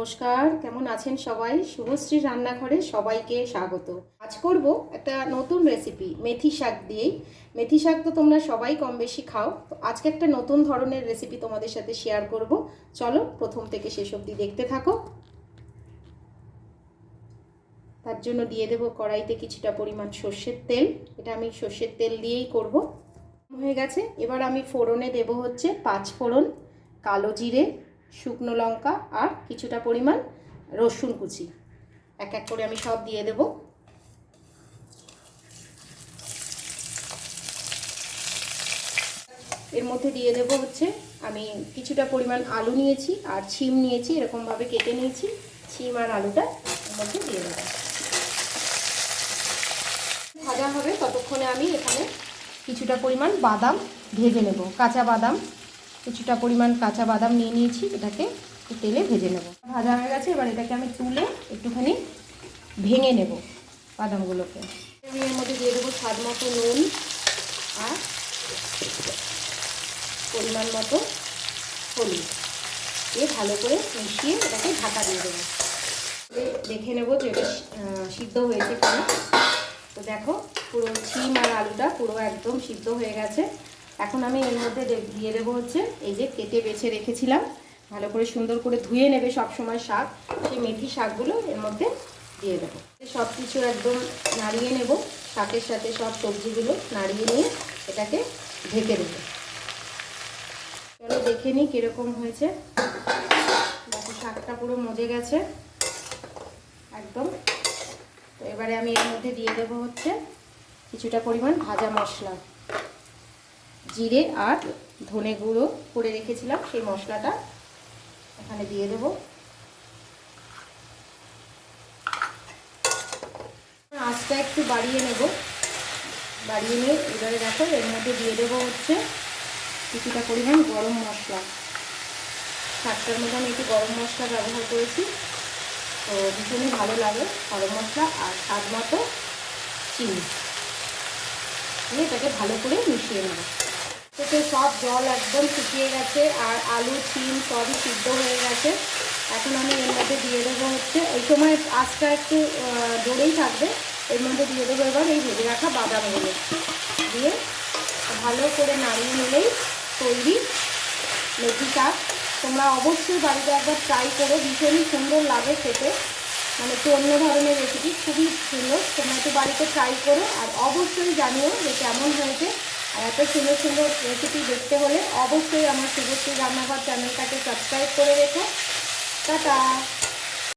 নমস্কার, কেমন আছেন সবাই? শুভশ্রী রান্নাঘরে সবাইকে স্বাগত। আজ করব একটা নতুন রেসিপি মেথি শাক দিয়েই। মেথি শাক তো তোমরা সবাই কম বেশি খাও, তো আজকে একটা নতুন ধরনের রেসিপি তোমাদের সাথে শেয়ার করব। চলো প্রথম থেকে শেষ অবধি দেখতে থাকো। তার জন্য দিয়ে দেব কড়াইতে কিছুটা পরিমাণ সর্ষের তেল। এটা আমি সর্ষের তেল দিয়েই করব। হয়ে গেছে, এবার আমি ফোড়নে দেব হচ্ছে 5 ফোড়ন, কালো জিরে, শুকনো লঙ্কা আর কিছুটা পরিমাণ রসুন কুচি। এক এক করে আমি সব দিয়ে দেব। এর মধ্যে দিয়ে দেব হচ্ছে আমি কিছুটা পরিমাণ আলু নিয়েছি আর শিম নিয়েছি, এরকমভাবে কেটে নিয়েছি। শিম আর আলুটা এর মধ্যে দিয়ে দেব। ভাজা হবে ততক্ষণে আমি এখানে কিছুটা পরিমাণ বাদাম ভেজে নেব। কাঁচা বাদাম, কিছুটা পরিমাণ কাঁচা বাদাম নিয়ে নিয়েছি, এটাকে তেলে ভেজে নেব। ভাজা হয়ে গেছে, এবার এটাকে আমি তুলে একটুখানি ভেঙে নেব বাদামগুলোকে। আমি এর মধ্যে দিয়ে দেবো স্বাদ মতো নুন আর পরিমাণ মতো হলুদ দিয়ে ভালো করে মিশিয়ে এটাকে ঢাকা দিয়ে দেবো। দেখে নেব যে এটা সিদ্ধ হয়েছে কিনা। তো দেখো, পুরো শিম আর আলুটা পুরো একদম সিদ্ধ হয়ে গেছে। এখন আমি এর মধ্যে দিয়ে দেবো হচ্ছে এই যে কেটে বেছে রেখেছিলাম, ভালো করে সুন্দর করে ধুয়ে নেবে সব সময় শাক, সেই মেথি শাকগুলো এর মধ্যে দিয়ে দেবো। সব কিছু একদম নাড়িয়ে নেব, শাকের সাথে সব সবজিগুলো নাড়িয়ে নিয়ে এটাকে ঢেকে দেবো। চলো দেখে নিই কীরকম হয়েছে। দেখো শাকটা পুরো মজে গেছে একদম। তো এবারে আমি এর মধ্যে দিয়ে দেবো হচ্ছে কিছুটা পরিমাণ ভাজা মশলা, জিরে আর ধনে গুঁড়ো করে রেখেছিলাম, সেই মশলাটা এখানে দিয়ে দেব। আঁচটা একটু বাড়িয়ে নেব, বাড়িয়ে নিয়ে এবারে দেখো এর মধ্যে দিয়ে দেবো হচ্ছে কিছুটা পরিমাণ গরম মশলা। শাকটার মধ্যে আমি একটু গরম মশলা ব্যবহার করেছি, তো ভীষণই ভালো লাগে গরম মশলা। আর স্বাদ মতো চিনি দিয়ে এটাকে ভালো করে মিশিয়ে নেব। তো সব জল একদম শুকিয়ে গেছে আর আলু শিম সবই সিদ্ধ হয়ে গেছে। এখন আমি এর মধ্যে দিয়ে দেবো হচ্ছে, এই সময় আঁচটা একটু জোরেই থাকবে। এর মধ্যে দিয়ে দেবো এবার এই ভেজে রাখা বাদামগুলো দিয়ে ভালো করে নাড়িয়ে নিলেই তৈরি মেথি শাক। তোমরা অবশ্যই বাড়িতে একবার ট্রাই করো, ভীষণই সুন্দর লাগে খেতে, মানে একটু অন্য ধরনের রেসিপি, খুবই সুন্দর। তোমরা একটু বাড়িতে ট্রাই করো আর অবশ্যই জানিও যে কেমন হয়েছে। আর এত সুন্দর সুন্দর রেসিপি দেখতে হলে অবশ্যই আমার শুভশ্রী রান্নাঘর চ্যানেলটাকে সাবস্ক্রাইব করে রেখো। টাটা।